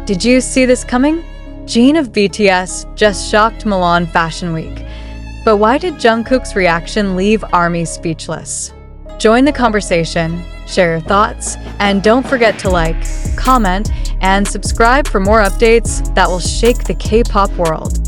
Did you see this coming? Jin of BTS just shocked Milan Fashion Week. But why did Jungkook's reaction leave ARMY speechless? Join the conversation, share your thoughts, and don't forget to like, comment, and subscribe for more updates that will shake the K-pop world.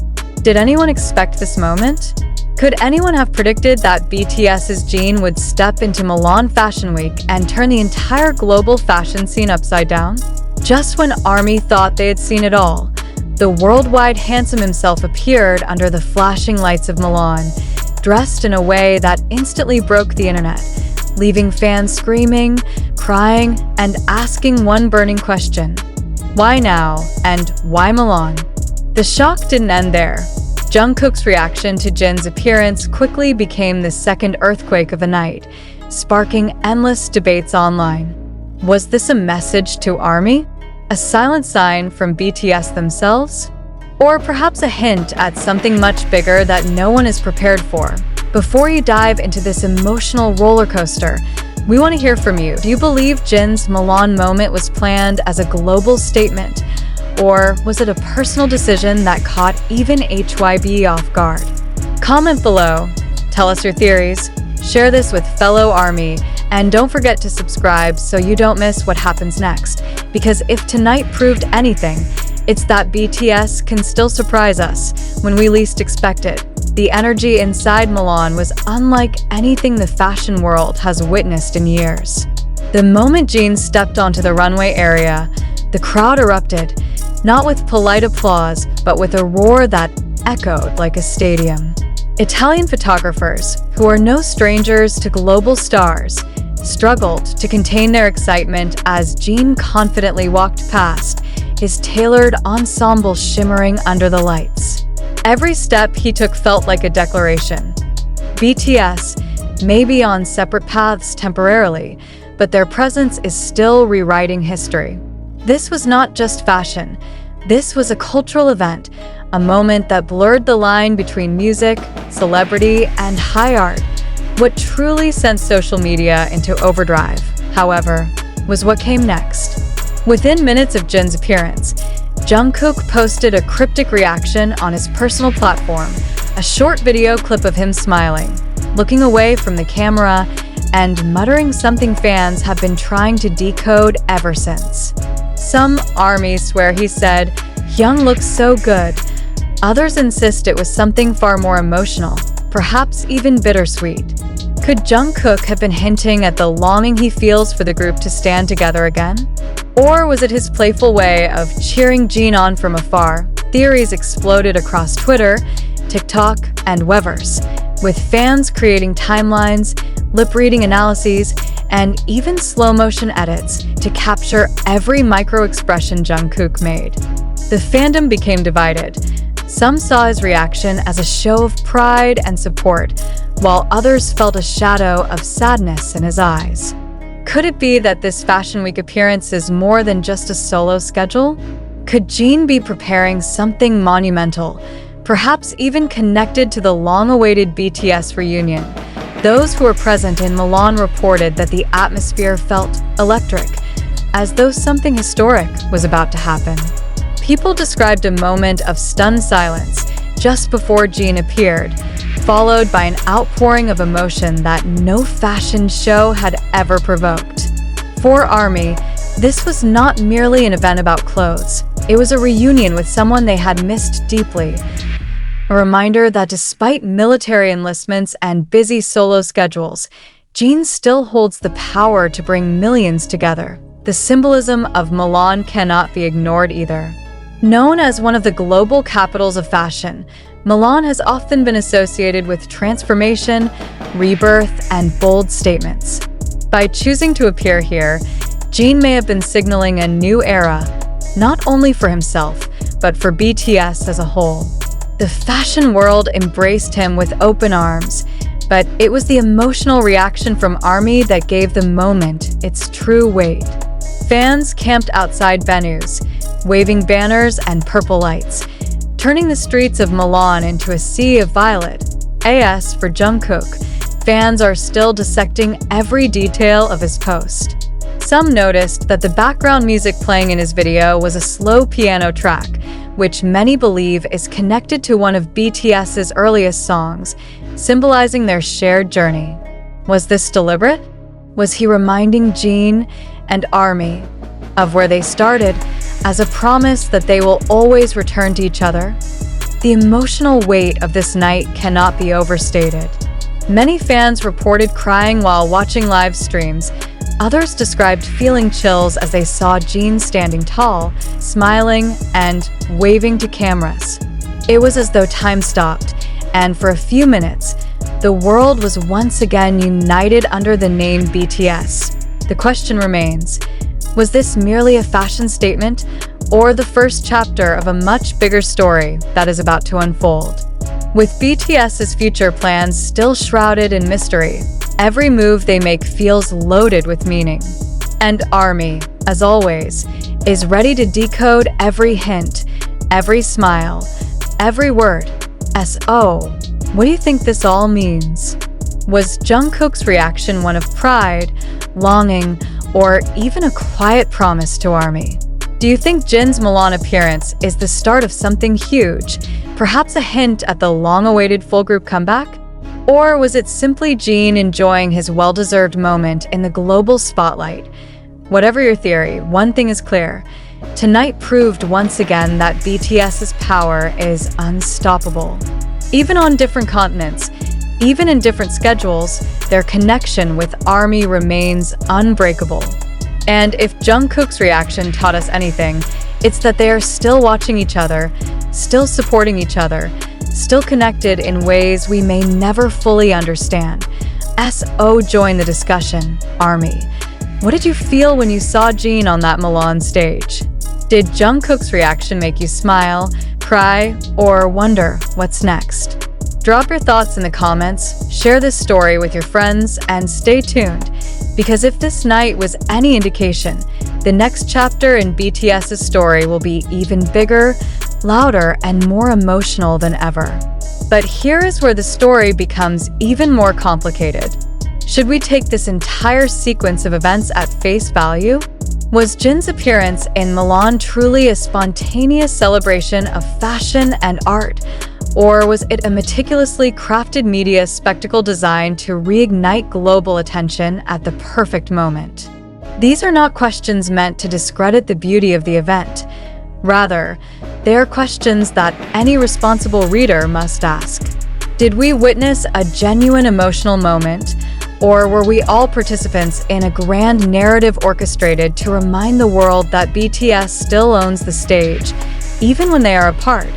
Did anyone expect this moment? Could anyone have predicted that BTS's Jin would step into Milan Fashion Week and turn the entire global fashion scene upside down? Just when ARMY thought they had seen it all, the worldwide handsome himself appeared under the flashing lights of Milan, dressed in a way that instantly broke the internet, leaving fans screaming, crying, and asking one burning question: why now, and why Milan? The shock didn't end there. Jungkook's reaction to Jin's appearance quickly became the second earthquake of the night, sparking endless debates online. Was this a message to ARMY? A silent sign from BTS themselves? Or perhaps a hint at something much bigger that no one is prepared for? Before you dive into this emotional roller coaster, we want to hear from you. Do you believe Jin's Milan moment was planned as a global statement? Or was it a personal decision that caught even HYB off guard? Comment below, tell us your theories, share this with fellow ARMY, and don't forget to subscribe so you don't miss what happens next. Because if tonight proved anything, it's that BTS can still surprise us when we least expect it. The energy inside Milan was unlike anything the fashion world has witnessed in years. The moment Jin stepped onto the runway area, the crowd erupted, not with polite applause, but with a roar that echoed like a stadium. Italian photographers, who are no strangers to global stars, struggled to contain their excitement as Jin confidently walked past, his tailored ensemble shimmering under the lights. Every step he took felt like a declaration. BTS may be on separate paths temporarily, but their presence is still rewriting history. This was not just fashion. This was a cultural event, a moment that blurred the line between music, celebrity, and high art. What truly sent social media into overdrive, however, was what came next. Within minutes of Jin's appearance, Jungkook posted a cryptic reaction on his personal platform, a short video clip of him smiling, looking away from the camera, and muttering something fans have been trying to decode ever since. Some ARMY swear he said, "Young looks so good." Others insist it was something far more emotional, perhaps even bittersweet. Could Jungkook have been hinting at the longing he feels for the group to stand together again? Or was it his playful way of cheering Jin on from afar? Theories exploded across Twitter, TikTok, and Weverse, with fans creating timelines, lip-reading analyses, and even slow-motion edits to capture every micro-expression Jungkook made. The fandom became divided. Some saw his reaction as a show of pride and support, while others felt a shadow of sadness in his eyes. Could it be that this Fashion Week appearance is more than just a solo schedule? Could Jin be preparing something monumental, perhaps even connected to the long-awaited BTS reunion? Those who were present in Milan reported that the atmosphere felt electric, as though something historic was about to happen. People described a moment of stunned silence just before Jin appeared, followed by an outpouring of emotion that no fashion show had ever provoked. For ARMY, this was not merely an event about clothes. It was a reunion with someone they had missed deeply. A reminder that despite military enlistments and busy solo schedules, Jin still holds the power to bring millions together. The symbolism of Milan cannot be ignored either. Known as one of the global capitals of fashion, Milan has often been associated with transformation, rebirth, and bold statements. By choosing to appear here, Jin may have been signaling a new era, not only for himself, but for BTS as a whole. The fashion world embraced him with open arms, but it was the emotional reaction from ARMY that gave the moment its true weight. Fans camped outside venues, waving banners and purple lights, turning the streets of Milan into a sea of violet. As for Jungkook, fans are still dissecting every detail of his post. some noticed that the background music playing in his video was a slow piano track, which many believe is connected to one of BTS's earliest songs, symbolizing their shared journey. Was this deliberate? Was he reminding Jin and ARMY of where they started as a promise that they will always return to each other? The emotional weight of this night cannot be overstated. Many fans reported crying while watching live streams. Others described feeling chills as they saw Jin standing tall, smiling, and waving to cameras. It was as though time stopped, and for a few minutes, the world was once again united under the name BTS. The question remains, was this merely a fashion statement, or the first chapter of a much bigger story that is about to unfold? With BTS's future plans still shrouded in mystery, every move they make feels loaded with meaning. And ARMY, as always, is ready to decode every hint, every smile, every word. S.O. What do you think this all means? Was Jungkook's reaction one of pride, longing, or even a quiet promise to ARMY? Do you think Jin's Milan appearance is the start of something huge, perhaps a hint at the long-awaited full group comeback? Or was it simply Jin enjoying his well-deserved moment in the global spotlight? Whatever your theory, one thing is clear. Tonight proved once again that BTS's power is unstoppable. Even on different continents, even in different schedules, their connection with ARMY remains unbreakable. And if Jungkook's reaction taught us anything, it's that they are still watching each other, still supporting each other, still connected in ways we may never fully understand. S.O. join the discussion, ARMY. What did you feel when you saw Jin on that Milan stage? Did Jungkook's reaction make you smile, cry, or wonder what's next? Drop your thoughts in the comments, share this story with your friends, and stay tuned, because if this night was any indication, the next chapter in BTS's story will be even bigger, louder, and more emotional than ever. But here is where the story becomes even more complicated. Should we take this entire sequence of events at face value? Was Jin's appearance in Milan truly a spontaneous celebration of fashion and art? Or was it a meticulously crafted media spectacle designed to reignite global attention at the perfect moment? These are not questions meant to discredit the beauty of the event. Rather, they are questions that any responsible reader must ask. Did we witness a genuine emotional moment, or were we all participants in a grand narrative orchestrated to remind the world that BTS still owns the stage, even when they are apart?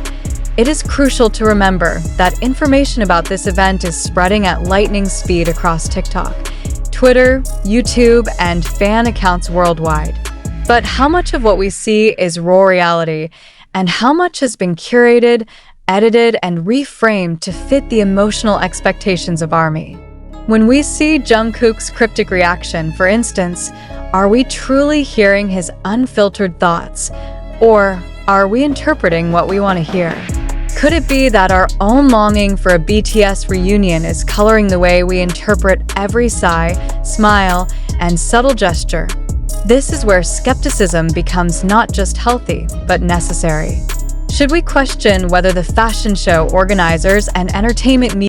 It is crucial to remember that information about this event is spreading at lightning speed across TikTok, Twitter, YouTube, and fan accounts worldwide. But how much of what we see is raw reality, and how much has been curated, edited, and reframed to fit the emotional expectations of ARMY? When we see Jungkook's cryptic reaction, for instance, are we truly hearing his unfiltered thoughts, or are we interpreting what we want to hear? Could it be that our own longing for a BTS reunion is coloring the way we interpret every sigh, smile, and subtle gesture? This is where skepticism becomes not just healthy, but necessary. Should we question whether the fashion show organizers and entertainment media